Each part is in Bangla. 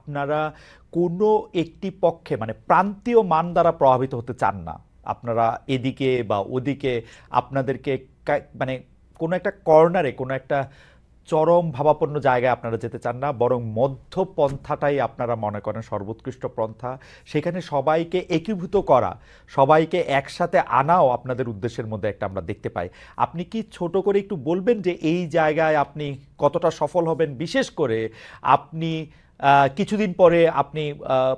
আপনারা কোনো একটি পক্ষে মানে প্রান্তীয় মান দ্বারা প্রভাবিত হতে চান না। আপনারা এদিকে বা ওদিকে আপনাদেরকে মানে কোনো একটা কর্নারে কোনো একটা চরম ভাবাপন্ন জায়গায় আপনারা যেতে চান না, বরং মধ্যপন্থাটাই আপনারা মনে করেন সর্বোৎকৃষ্ট পন্থা। সেখানে সবাইকে একীভূত করা, সবাইকে একসাথে আনাও আপনাদের উদ্দেশ্যের মধ্যে একটা আমরা দেখতে পাই। আপনি কি ছোট করে একটু বলবেন যে এই জায়গায় আপনি কতটা সফল হবেন? বিশেষ করে আপনি কিছুদিন পরে আপনি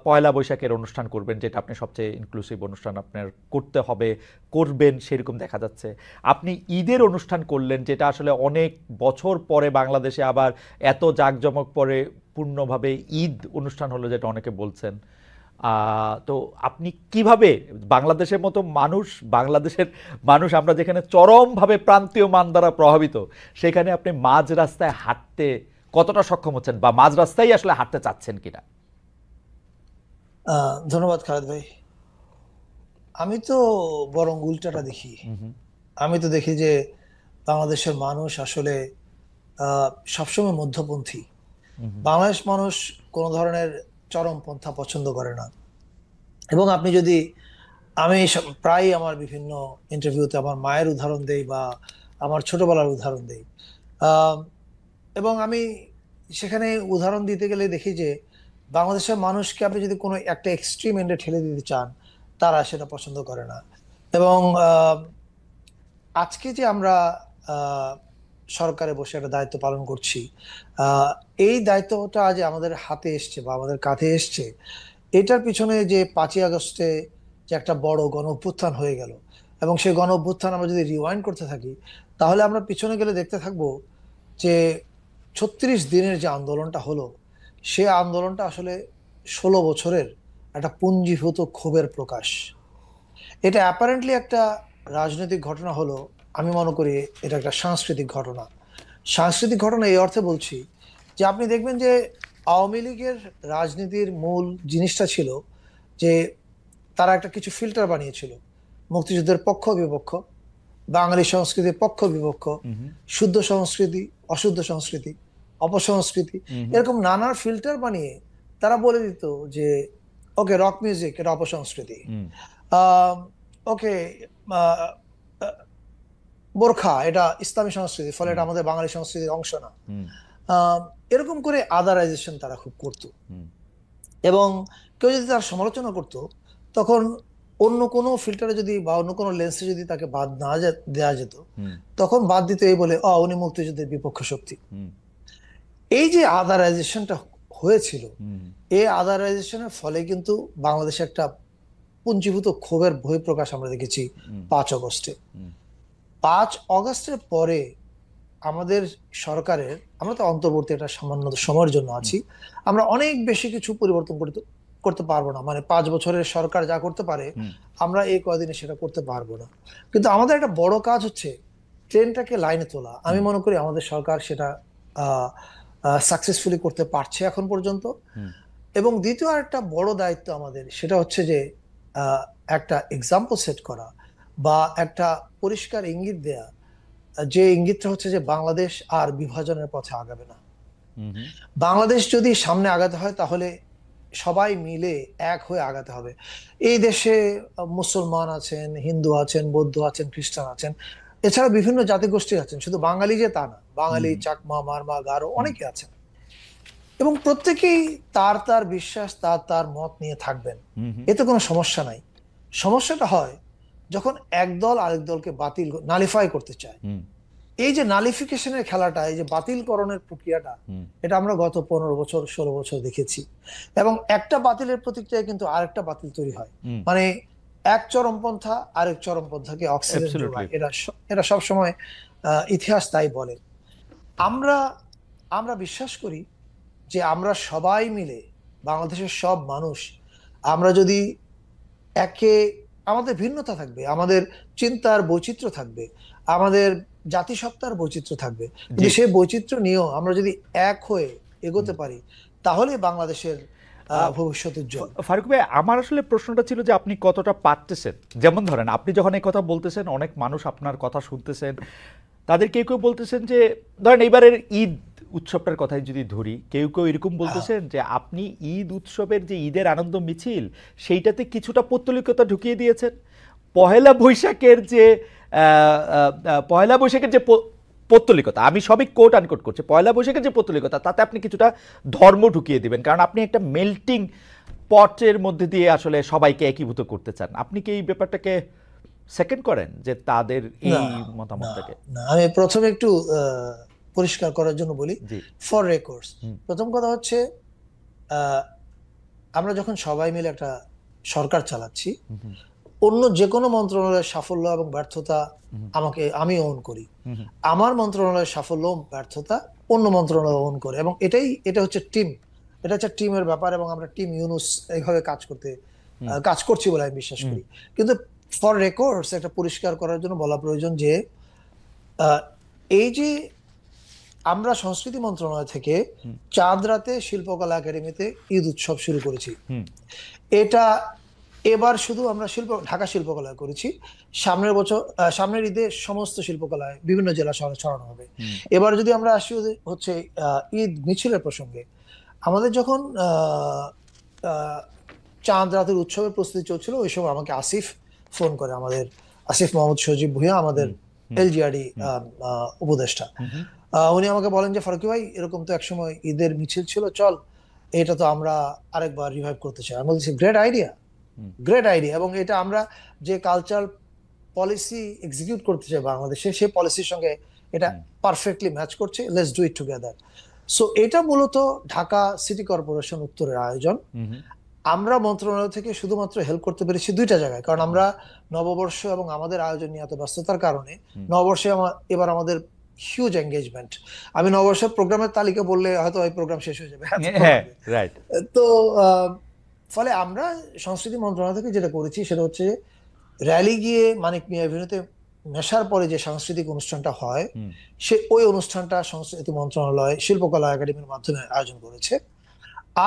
পয়লা বৈশাখের অনুষ্ঠান করবেন, যেটা আপনি সবচেয়ে ইনক্লুসিভ অনুষ্ঠান আপনার করতে হবে, করবেন সেরকম দেখা যাচ্ছে। আপনি ঈদের অনুষ্ঠান করলেন, যেটা আসলে অনেক বছর পরে বাংলাদেশে আবার এত জাঁকজমক পরে পূর্ণভাবে ঈদ অনুষ্ঠান হলো, যেটা অনেকে বলছেন। তো আপনি কিভাবে বাংলাদেশের মতো বাংলাদেশের মানুষ আমরা যেখানে চরমভাবে প্রান্তীয় মান দ্বারা প্রভাবিত, সেখানে আপনি মাঝ রাস্তায় হাঁটতে কতটা সক্ষম হচ্ছেন, বা মাঝ রাস্তায় আসলে হাঁটতে চাচ্ছেন কিনা? ধন্যবাদ খালেদ ভাই। আমি তো বরং উল্টাটা দেখি। আমি তো দেখি যে বাংলাদেশের মানুষ আসলে সবসময় মধ্যপন্থী। বাংলাদেশ মানুষ কোনো ধরনের চরমপন্থা পছন্দ করে না। এবং আপনি যদি আমি প্রায় আমার বিভিন্ন ইন্টারভিউতে আমার মায়ের উদাহরণ দেই বা আমার ছোটবেলার উদাহরণ দেই, এবং আমি সেখানে উদাহরণ দিতে গেলে দেখি যে বাংলাদেশের মানুষকে আপনি যদি কোনো একটা এক্সট্রিম এন্ডে ঠেলে দিতে চান, তারা সেটা পছন্দ করে না। এবং আজকে যে আমরা সরকারে বসে একটা দায়িত্ব পালন করছি, এই দায়িত্বটা যে আমাদের হাতে এসছে বা আমাদের কাঁধে এসছে, এটার পিছনে যে 5ই আগস্টে যে একটা বড় গণ অভ্যুত্থান হয়ে গেল, এবং সেই গণ অভ্যুত্থান আমরা যদি রিওয়াইন্ড করতে থাকি, তাহলে আমরা পিছনে গেলে দেখতে থাকবো যে 36 দিনের যে আন্দোলনটা হলো, সে আন্দোলনটা আসলে 16 বছরের একটা পুঞ্জীভূত ক্ষোভের প্রকাশ। এটা অ্যাপারেন্টলি একটা রাজনৈতিক ঘটনা হলো, আমি মনে করি এটা একটা সাংস্কৃতিক ঘটনা। সাংস্কৃতিক ঘটনা এই অর্থে বলছি যে আপনি দেখবেন যে আওয়ামী লীগের রাজনীতির মূল জিনিসটা ছিল যে তারা একটা কিছু ফিল্টার বানিয়েছিল, মুক্তিযুদ্ধের পক্ষ বিপক্ষ, বাঙালি সংস্কৃতির পক্ষ বিপক্ষ, শুদ্ধ সংস্কৃতি, অশুদ্ধ সংস্কৃতি, অপসংস্কৃতি, এরকম নানা ফিল্টার বানিয়ে তারা বলে দিত যে ওকে, রক মিউজিক এটা অপসংস্কৃতি, ওকে বোরখা এটা ইসলামী সংস্কৃতি, ফলে এটা আমাদের বাঙালি সংস্কৃতির অংশ না। এরকম করে আদারাইজেশন তারা খুব করত। এবং কেউ যদি তার সমালোচনা করত, তখন অন্য কোনো ফিল্টারে যদি বা অন্য কোনো লেন্সে যদি তাকে বাদ না দেওয়া যেত, তখন বাদ দিত এই বলে উনি মুক্তিযুদ্ধের বিপক্ষ শক্তি। এই যে আদারাইজেশনটা হয়েছিল, এই আদারাইজেশনের ফলে কিন্তু বাংলাদেশে একটা পুঞ্জীভূত ক্ষোভের বহিঃপ্রকাশ আমরা দেখেছি 5 আগস্টে। 5 আগস্টের পরে আমাদের সরকারের, আমরা তো অন্তর্বর্তী একটা সামান্য সময়ের জন্য আছি, আমরা অনেক বেশি কিছু পরিবর্তন করতে পারবো না। মানে 5 বছরের সরকার যা করতে পারে, আমরা এই কয়দিনে সেটা করতে পারবো না। কিন্তু আমাদের একটা বড় কাজ হচ্ছে ট্রেনটাকে লাইনে তোলা। আমি মনে করি আমাদের সরকার সেটা সাকসেসফুলি করতে পারছে এখন পর্যন্ত। এবং দ্বিতীয় আরেকটা বড় দায়িত্ব আমাদের, সেটা হচ্ছে যে একটা এক্সাম্পল সেট করা বা একটা পরিষ্কার ইঙ্গিত দেয়া, যে ইঙ্গিতটা হচ্ছে যে বাংলাদেশ আর বিভাজনের পথে আগাবে না। বাংলাদেশ যদি সামনে আগাতে হয়, তাহলে সবাই মিলে এক হয়ে আগাতে হবে। এই দেশে মুসলমান আছেন, হিন্দু আছেন, বৌদ্ধ আছেন, খ্রিস্টান আছেন, এছাড়া বিভিন্ন জাতিগোষ্ঠী আছেন, শুধু বাঙালি যে তা না, বাঙালি, চাকমা, মারমা, গারো অনেকে আছেন। এবং প্রত্যেকেই তার তার বিশ্বাস, তার তার মত নিয়ে থাকবেন, এতে কোনো সমস্যা নাই। সমস্যাটা হয় যখন একদল আরেক দলকে নালিফাই করতে চায়। এই যে নালিফিকেশনের খেলাটা, এই যে বাতিলকরণের প্রক্রিয়াটা, এটা আমরা গত 15 বছর 16 বছর দেখেছি। এবং একটা বাতিলের প্রতিক্রিয়ায় কিন্তু আরেকটা বাতিল তৈরি হয়। মানে এক চরমপন্থা আরেক চরমপন্থাকে অক্সিজেন যোগায়, এটা সবসময় ইতিহাস তাই বলে। আমরা বিশ্বাস করি যে আমরা সবাই মিলে, বাংলাদেশের সব মানুষ, আমরা যদি আমাদের ভিন্নতা থাকবে, আমাদের চিন্তার বৈচিত্র্য থাকবে, আমাদের জাতিসত্তার বৈচিত্র্য থাকবে, কিন্তু সেই বৈচিত্র্য নিয়েও আমরা যদি এক হয়ে এগোতে পারি, তাহলে বাংলাদেশের ভবিষ্যৎ উজ্জ্বল। ফারুক ভাই, আমার আসলে প্রশ্নটা ছিল যে আপনি কতটা পারতেছেন। যেমন ধরেন, আপনি যখন এই কথা বলতেছেন, অনেক মানুষ আপনার কথা শুনতেছেন, তাদের কেউ কেউ বলতেছেন যে ধরেন এইবারের ঈদ উৎসবটার কথাই যদি ধরি, কেউ কেউ এরকম হ্যাঁ বলতেছেন যে আপনি ঈদ উৎসবের যে ঈদের আনন্দ মিছিল সেইটাতে কিছুটা পৌত্তলিকতা ঢুকিয়ে দিয়েছেন। পহেলা বৈশাখের যে পহেলা বৈশাখের যে পৌত্তলিকতা, আমি সবই কোট আনকোট করছি, পয়লা বৈশাখের যে পৌত্তলিকতা তাতে আপনি কিছুটা ধর্ম ঢুকিয়ে দিবেন, কারণ আপনি একটা মেল্টিং পটের মধ্যে দিয়ে আসলে সবাইকে একীভূত করতে চান। আপনি কি এই ব্যাপারটাকে সেকেন্ড করেন যে তাদের না এই না মতামতটাকে? না আমি প্রথমে একটু পরিষ্কার করার জন্য বলি, জি। For records. হুম। প্রথম কথা হচ্ছে, আহ, আমরা যখন সবাই মিলে একটা সরকার চালাচ্ছি, হুম হুম অন্য যে কোনো মন্ত্রণালয়ের সাফল্য এবং ব্যর্থতা হুম আমি ওন করি। হুম হুম আমার মন্ত্রণালয়ের সাফল্য ব্যর্থতা অন্য মন্ত্রণালয় ওন করে, এবং এটা হচ্ছে টিম, এটা হচ্ছে টিমের ব্যাপার, এবং আমরা টিম ইউনুস এইভাবে হুম কাজ করছি বলে আমি বিশ্বাস হুম করি। কিন্তু ফর রেকর্ডস একটা পরিষ্কার করার জন্য বলা প্রয়োজন যে আহ, এই যে আমরা সংস্কৃতি মন্ত্রণালয় থেকে হুম চাঁদ রাতে শিল্পকলা একাডেমিতে ঈদ উৎসব শুরু করেছি। হুম এটা এবার শুধু আমরা ঢাকা শিল্পকলায় করেছি। সামনের বছর সামনের ঈদে সমস্ত শিল্পকলায় বিভিন্ন জেলা শহরে ছড়ানো হবে। হুম এবার যদি আমরা আসি হচ্ছে ঈদ মিছিলের প্রসঙ্গে, আমাদের যখন আহ, চাঁদ রাতের উৎসবের প্রস্তুতি চলছিল, ওই সময় আমাকে আসিফ ফোন করে, আমাদের আসিফ মোহাম্মদ সজীব ভুঁইয়া, আমাদের হুম হুম এলজিআরডি হুম উপদেষ্টা। হুম হুম উনি আমাকে বলেন যে, ফারুকী ভাই, এরকম তো একসময় ঈদের মিছিল ছিল, চল এটা তো আমরা আরেকবার রিভাইভ করতে চাই। আমি বলছি গ্রেট আইডিয়া, হুম গ্রেট আইডিয়া। এবং এটা আমরা যে কালচার পলিসি এক্সিকিউট করতে চাই বাংলাদেশে, সেই পলিসির সঙ্গে এটা হুম পারফেক্টলি ম্যাচ করছে। Let's do it together. So এটা মূলত ঢাকা সিটি কর্পোরেশন উত্তরের আয়োজন। হুম হুম আমরা মন্ত্রণালয় থেকে শুধুমাত্র হেল্প করতে পেরেছি দুইটা জায়গায়, কারণ আমরা নববর্ষ এবং আমাদের আয়োজন নিয়ে এত ব্যস্ততার কারণে হুম নববর্ষে এবার আমাদের হিউজ এঙ্গেজমেন্ট। আমি নববর্ষের প্রোগ্রামের তালিকা বললে হয়তো এই প্রোগ্রাম শেষ হয়ে যাবে, এত হ্যাঁ, হবে। রাইট। তো আহ, ফলে আমরা সংস্কৃতি মন্ত্রণালয় থেকে যেটা করেছি সেটা হচ্ছে র্যালি গিয়ে মানিক মিয়া এভিনিউতে মেশার পরে যে সাংস্কৃতিক অনুষ্ঠানটা হয়, হুম ওই অনুষ্ঠানটা সংস্কৃতি মন্ত্রণালয় শিল্পকলা একাডেমির মাধ্যমে আয়োজন করেছে।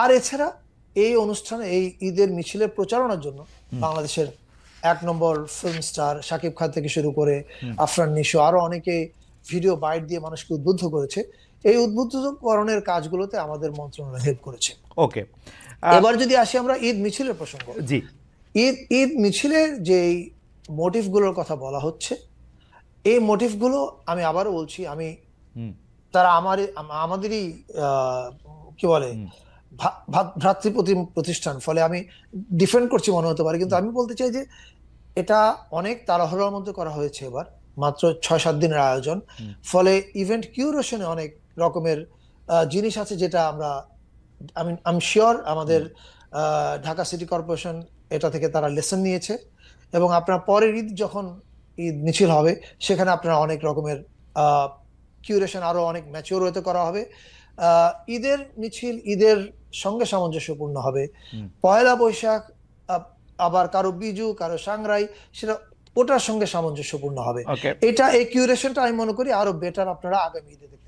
আর এছাড়া এই অনুষ্ঠানে, এই ঈদের মিছিলের প্রচারণার জন্য হুম বাংলাদেশের এক নম্বর ফিল্ম স্টার শাকিব খান থেকে শুরু করে হুম আফরান নিশো, আরো অনেকে ভিডিও বাইট দিয়ে মানুষকে উদ্বুদ্ধ করেছে। এই উদ্বুদ্ধকরণের কাজগুলোতে আমাদের মন্ত্রণালয় হেল্প করেছে। ওকে। আহ, এবার যদি আসি আমরা ঈদ মিছিলের প্রসঙ্গ, জি। ঈদ ঈদ মিছিলের যে মোটিভ গুলোর কথা বলা হচ্ছে, এই মোটিভ গুলো আমি আবারও বলছি, হুম তারা আমাদেরই আহ, কি বলে হুম ভ্রাতৃপ্রতিম প্রতিষ্ঠান, ফলে আমি ডিফেন্ড করছি মনে হতে পারে, কিন্তু হুম আমি বলতে চাই যে এটা অনেক তাড়াহুড়োর মধ্যে করা হয়েছে। এবার মাত্র 6-7 দিনের আয়োজন, হুম ফলে ইভেন্ট কিউরেশনে অনেক রকমের জিনিস আছে, যেটা আমি শিওর আমাদের হুম ঢাকা সিটি কর্পোরেশন এটা থেকে তারা লেসন নিয়েছে। এবং আপনার পরের ঈদ যখন ঈদ মিছিল হবে, সেখানে আপনারা অনেক রকমের কিউরেশন আরো অনেক ম্যাচিওর হতে করা হবে। ঈদের মিছিল ঈদের সঙ্গে সামঞ্জস্যপূর্ণ হবে। হুম পয়লা বৈশাখ আহ, আবার কারো বিজু, কারো সাংরাই, সেটা ওটার সঙ্গে সামঞ্জস্যপূর্ণ হবে। ওকে। এই কিউরেশনটা আমি মনে করি আরো বেটার আপনারা আগামী ঈদে দেখতে